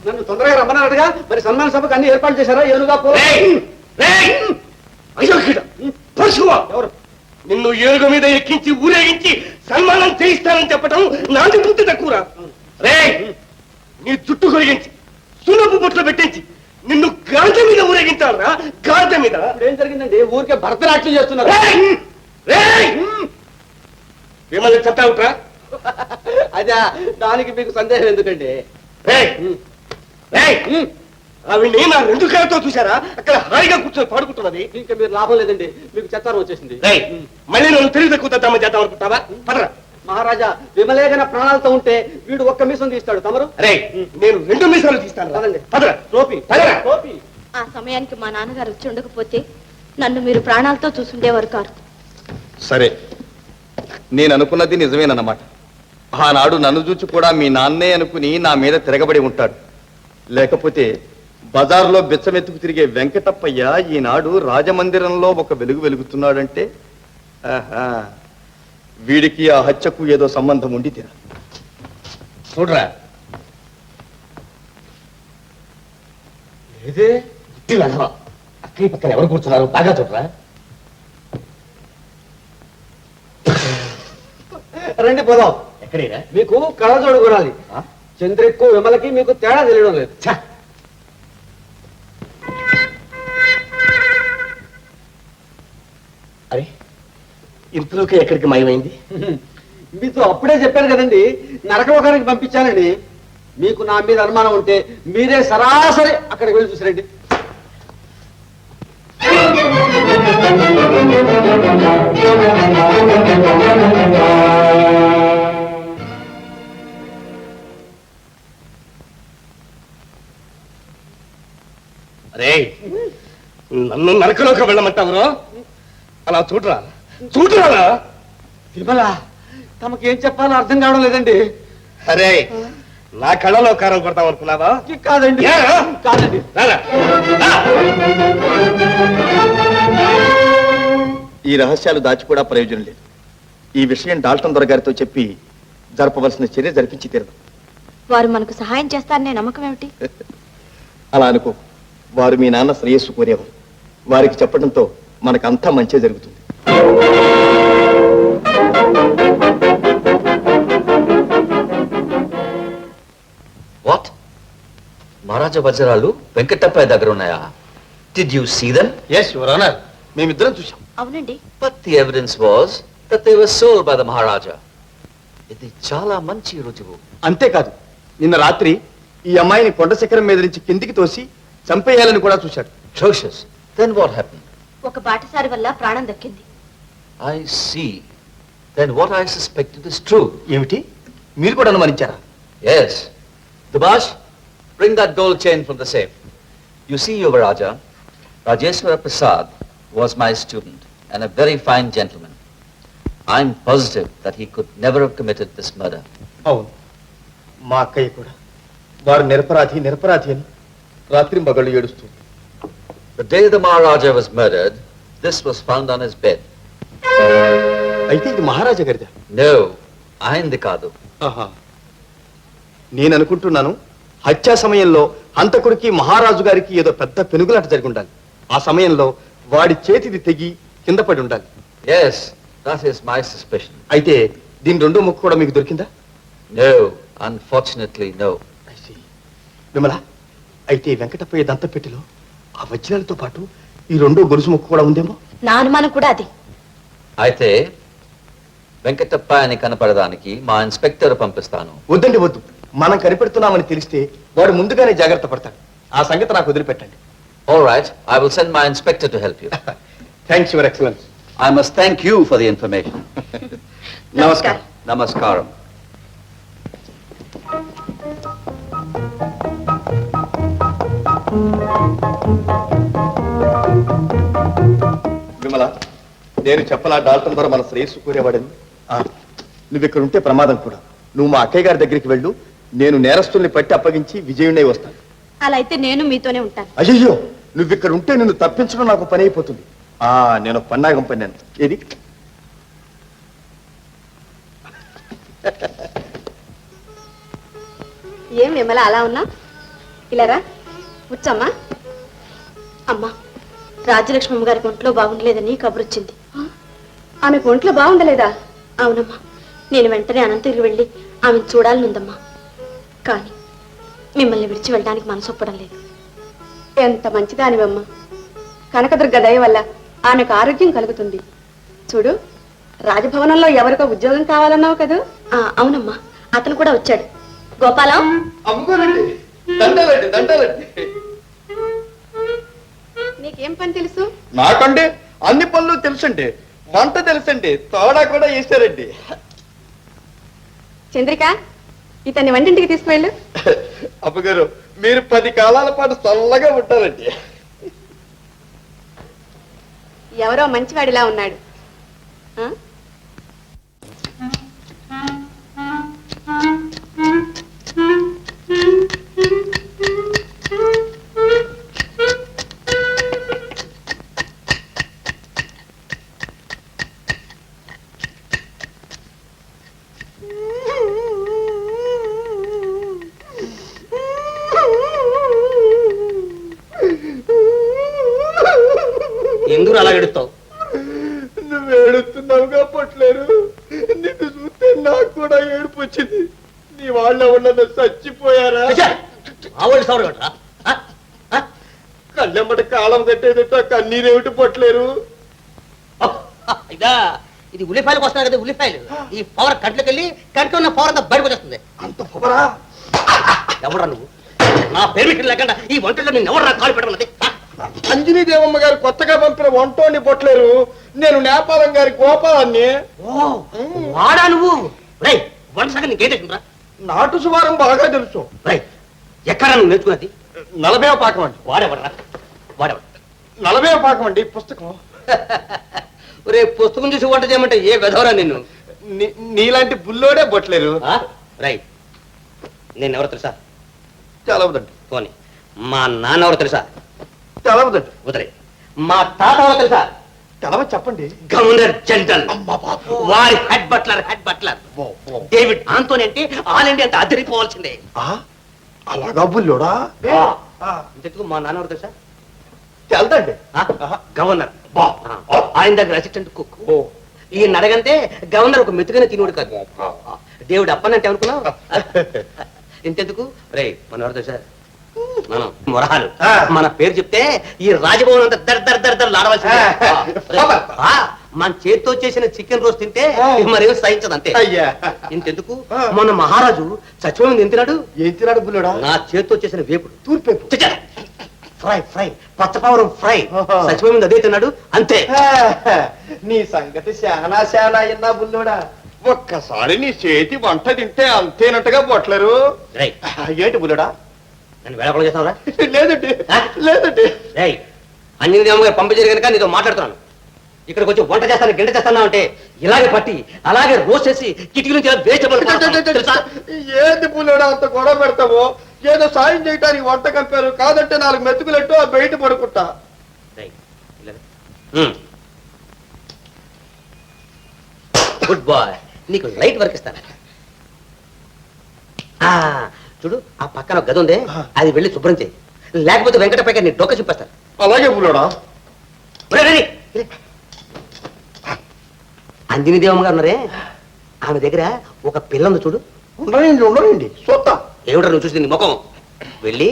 నన్ను తొందరగా రమ్మన్నాడుగా, మరి సన్మాన సభకు అన్ని ఏర్పాటు చేశారా? ఏనుగా ఎవరు నిన్ను ఏనుగు మీద ఎక్కించి ఊరేగించి సన్మానం చేయిస్తానని చెప్పడం నాది బుద్ధి తక్కువరా? రే నీ జుట్టు కొరిగించి సున్నపు బొట్లు పెట్టించి నిన్ను గాడిద మీద ఊరేగించాలరా? గాడిద మీద ఏం జరిగిందండి? ఊరికే భరతనాట్యం చేస్తున్నారు. మిమ్మల్ని చెప్తావుట్రా? అదా, దానికి మీకు సందేహం ఎందుకండి? ఆవిడ్ని నా రెండు కాళ్ళతో చూసారా? అక్కడ హాయిగా కూర్చొని పాడుకుంటున్నది. ఇంకా మీరు లాభం లేదండి, మీకు చెత్తారం వచ్చేసింది. మళ్ళీ నన్ను తెలివి తక్కువ చేద్దాం అనుకుంటావా? పదరా. మహారాజా, విమలేగన ప్రాణాలతో ఉంటే వీడు ఒక్క మీసం తీస్తాడు, తమరు? నేను 2 మీసాలు తీస్తాను. పదండి. పదరా. టోపీ. టోపీ. ఆ సమయానికి మా నాన్నగారు వచ్చి ఉండకపోతే నన్ను మీరు ప్రాణాలతో చూసుండేవారు కారు. సరే, నేను అనుకున్నది నిజమేనన్నమాట. ఆనాడు నన్ను చూచి కూడా మీ నాన్నే అనుకుని నా మీద తిరగబడి ఉంటాడు. లేకపోతే బజార్లో బిచ్చమెత్తుకు తిరిగే వెంకటప్పయ్య ఈనాడు రాజమందిరంలో ఒక వెలుగు వెలుగుతున్నాడంటే వీడికి ఆ హత్యకు ఏదో సంబంధం ఉండి తీరా. చూడరా, అక్కడి పక్కన ఎవరు కూర్చున్నారు? బాగా చూడరా. రండి పోదాం. ఎక్కడైనా మీకు కళ్ళజోడు కొనాలి. చంద్రెక్కు విమలకి మీకు తేడా తెలియడం లేదు. అరే, ఇంతలోకి ఎక్కడికి మాయమైంది? మీతో అప్పుడే చెప్పాను కదండి, నరకలోకానికి పంపించానండి. మీకు నా మీద అనుమానం ఉంటే మీరే సరాసరి అక్కడికి వెళ్ళి చూసిరండి. అరే, నన్ను నరకలోకి వెళ్ళమంటావు? అలా చూడరా, చూడరా. విమల, తమకేం చెప్పాలో అర్థం కావడం లేదండి. అరే, నా కళ్ళలో కారం కొడతాం అనుకున్నావా? కాదండి, కాదండి. ఈ రహస్యాలు దాచి కూడా ప్రయోజనం లేదు. ఈ విషయం డాల్టన్ దొరగారితో చెప్పి జరపవలసిన చర్య జరిపించి తీరదు. వారు మనకు సహాయం చేస్తారనే నమ్మకం ఏమిటి? అలా అనుకో. వారు మీ నాన్న శ్రేయస్సు కోరేవారు. వారికి చెప్పడంతో మనకంతా మంచి జరుగుతుంది. వాట్? మహారాజా వజ్రాలు వెంకటప్పయ్య దగ్గర ఉన్నాయా? Did you see them? Yes, Your Honor. మేమిద్దరం చూసాం. అవునండి. But the evidence was that they were sold by the Maharaja. ఇది చాలా మంచి రుజువు. అంతేకాదు, నిన్న రాత్రి ఈ అమ్మాయిని కొండ శిఖరం మీద నుంచి కిందికి తోసి చంపేయాలని కూడా చూశాడు. Atrocious. Then what happened? ఒక బాటసారి వల్ల ప్రాణం దక్కింది. I see. Then what I suspected is true. ఏమిటి? మీరు కూడా అనుమానించారా? Yes. Dubash, bring that gold chain from the safe. You see, Yuvaraja, Rajeswara Prasad was my student and a very fine gentleman. I'm positive that he could never have committed this murder. అవును, మా అక్కయ్య కూడా వారు నిరపరాధి అని రాత్రి మగళ్ళు ఏడుస్తుంది. The day the Maharaja was murdered, this was found on his bed. అయితే ఇది మహారాజా గారిదా? No, ఆయనది కాదు. నేను అనుకుంటున్నాను, హత్యా సమయంలో హంతకుడికి మహారాజు గారికి ఏదో పెద్ద పెనుగులాట జరిగి ఉండాలి. ఆ సమయంలో వాడి చేతిది తెగి కింద పడి ఉండాలి. Yes, that is my suspicion. అయితే దీని రెండో ముక్కు కూడా మీకు దొరికిందా? No, unfortunately no. విమల, అయితే వెంకటప్పయ్య దంతపెట్టిలో ఆ వజ్రాలతో పాటు ఈ రెండో గొలుసు ముక్కు కూడా ఉందేమో? నా అనుమానం కూడా అది. అయితే వెంకటప్పయ్యని కనపడడానికి మా ఇన్స్పెక్టర్ పంపిస్తాను. వద్దండి, వద్దు. మనం కనిపెడుతున్నామని తెలిస్తే వాడు ముందుగానే జాగ్రత్త పడతాడు. ఆ సంగతి నాకు వదిలిపెట్టండి. All right, I will send my inspector to help you. Thanks, Your Excellency. I must thank you for the information. Namaskar. Namaskaram. Vimala, నేను చెప్పలా డాల్టన్ ద్వారా మన శ్రేయస్సు కోరేవాడని? నువ్వు ఇక్కడ ఉంటే ప్రమాదం కూడా. నువ్వు మా అక్కయ్య గారి దగ్గరికి వెళ్ళు. నేను నేరస్తుల్ని పట్టి అప్పగించి విజయుణ్ణి వస్తాను. అలా అయితే నేను మీతోనే ఉంటాను. అయ్యో, నువ్వు ఇక్కడ ఉంటే నిన్ను తప్పించడం నాకు పని అయిపోతుంది. నేను పన్నాగం పన్నాను. ఏది? ఏం విమల అలా ఉన్నా? ఇలారా వచ్చమ్మా. అమ్మా, రాజ్యలక్ష్మి గారికి ఒంట్లో బాగుండలేదని కబురొచ్చింది. ఆమెకు ఒంట్లో బాగుండలేదా? అవునమ్మా, నేను వెంటనే అనంతగిరి వెళ్ళి ఆమెను చూడాలనుందమ్మా. కానీ మిమ్మల్ని విడిచి వెళ్ళడానికి మనసు ఒప్పడం లేదు. ఎంత మంచిదానివమ్మా. కనకదుర్గ దయ వల్ల ఆమెకు ఆరోగ్యం కలుగుతుంది. చూడు, రాజభవనంలో ఎవరికో ఉద్యోగం కావాలన్నావు కదా? అవునమ్మా, అతను కూడా వచ్చాడు. గోపాలం, అమ్ముకోనండి, దండాలండి దండాలండి. నీకేం పని తెలుసు? నాకండి అన్ని పనులు తెలుసండి. వంట తెలుసండి, తోడా కూడా వేసారండి. చంద్రిక, ఇతన్ని వంటింటికి తీసుకువెళ్ళు. అమ్మగారు, మీరు 10 కాలాల పాటు చల్లగా ఉంటారండి. ఎవరో మంచివాడిలా ఉన్నాడు. ఎందుకు అలా ఎడుస్తావు? నువ్వు ఏడుస్తున్నావుగా పొట్లేరు. నిన్ను చూస్తే నాకు కూడా ఏడుపు వచ్చింది. నీ వాళ్ళ ఎవరన్నా చచ్చిపోయారా? కళ్ళెమ్మటి కాలం కట్టేదిట కన్నీరేమిటి పొట్లేరు? ఇదా ఇది ఉల్లిపాయలకు వస్తున్నాయి కదా, ఉల్లిపాయలు. ఈ పవర్ కంట్లోకి వెళ్ళి కంట్లో ఉన్న పవర్ అంతా బయటకు వచ్చేస్తుంది. అంత పొగరా? ఎవరా నువ్వు? నా పెర్మిషన్ లేకుండా ఈ వంటల్లో నేను ఎవరు నాకు కాలు పెట్టమన్నది? అంజనీ దేవమ్మ గారు కొత్తగా పంపిన వంటోని పొట్లేరు. నేను నేపాలం గారి గోపాలాన్ని. వాడా నువ్వు? రై, వంట సగం నీకేం తెలిసిందిరా? నాటు సువారం బాగా తెలుసు. రై, ఎక్కడ నువ్వు నేర్చుకున్నది? 40వ పాకం అండి. వాడేవడరా? వాడేవాడు 40వ పాకం అండి పుస్తకం. రే, పుస్తకం చూసి వంట చేయమంటే ఏ వెధవరా నిన్ను? నీలాంటి బుల్లోడే బొట్లేరు. రై, నేను ఎవరు తెలుసా? తెలవదండి. పోనీ, మా నాన్న ఎవరు తెలుసా? తెలవదండి. వదిలే. మా తాత ఎవరు తెలుసా? తెలవ చెప్పండి. Governor general. వారి హెడ్ బట్లర్. డేవిడ్ ఆంటోనీ అంటే ఆల్ ఇండియా అంతా అదిరిపోవాల్సిందే. అలాగా బుల్లోడా? ఇంతకు మా నాన్న ఎవరు తెలుసా? తెలదండి. గవర్నర్. ఆయన దగ్గర అసిస్టెంట్ కుక్. ఈయన అడగంటే గవర్నర్ ఒక మెతుకనే తినోడు కాదు. దేవుడు అప్పనంటే అనుకున్నావు. ఇంతెందుకు రే, మన ఎవరు తెలుసా? మనం మొరహాలు. మన పేరు చెప్తే ఈ రాజభవన్ అంతా దర్ లాడవలసిందే. మన చేతితో చేసిన చికెన్ రోస్ట్ తింటే మరేం సహించదు అంతే. ఇంతెందుకు, మన మహారాజు చచ్చిపోయింది ఏం తిన్నాడు? ఏం తిన్నాడు బుల్లోడా? నా చేతితో చేసిన వేపుడు. తూర్పేపు ఫ్రై పచ్చపావరం ఫ్రై. చచ్చిపోయింది అదే తిన్నాడు అంతే. నీ సంగతి శానా అయిందా బుల్లోడా? ఒక్కసారి నీ చేతి వంట తింటే అంతేనట్టుగా పొట్లేరు. ఏంటి బుల్లోడా? నన్ను వేళపడ చేస్తావురా? లేదండి లేదండి. అంజనీ దేవమ్మ గారు పంపించారు కనుక నీతో మాట్లాడుతున్నాను. ఇక్కడికి వచ్చి వంట చేస్తాను గింట చేస్తాను అంటే ఇలాగే పట్టి అలాగే రోస్ట్ చేసి కిటికీ నుంచి ఏంటి బుల్లోడా అంత గొడవ పెడతావు? ఏదో సాయం చేయటానికి వంట కంపారు, కాదంటే 4 మెతుకులెట్టు బయట పడుకుంటా. గుడ్ బాయ్, నీకు లైట్ వర్క్ ఇస్తాను. చూడు, ఆ పక్కన గది ఉంది, అది వెళ్ళి శుభ్రం చేయి. లేకపోతే వెంకటపై నీ డొక్క చూపిస్తాను. అలాగే బుల్లోడా. అంజనీ దేవమ్మ గారు ఉన్నారే, ఆమె దగ్గర ఒక పిల్ల ఉంది చూడు. ఉండనండి చూద్దాం. ఏమిటో నువ్వు చూసి నీ ముఖం. వెళ్ళి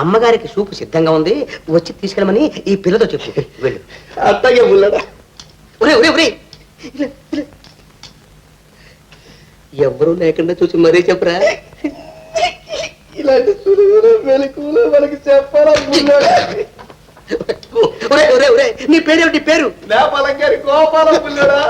అమ్మగారికి సూపు సిద్ధంగా ఉంది, వచ్చి తీసుకెళ్ళమని ఈ పిల్లతో చెప్పు. వెళ్ళు. అత్తగే బుల్లోడా. ఎవరు లేకుండా చూసి మరీ చెప్పరా. ఇలాంటి సులువులు వెలుకులు మనకి చెప్పాలా బుల్లోడా? నీ పేరు ఏమిటి? పేరు నేపాలం గారి గోపాలం బుల్లోడా.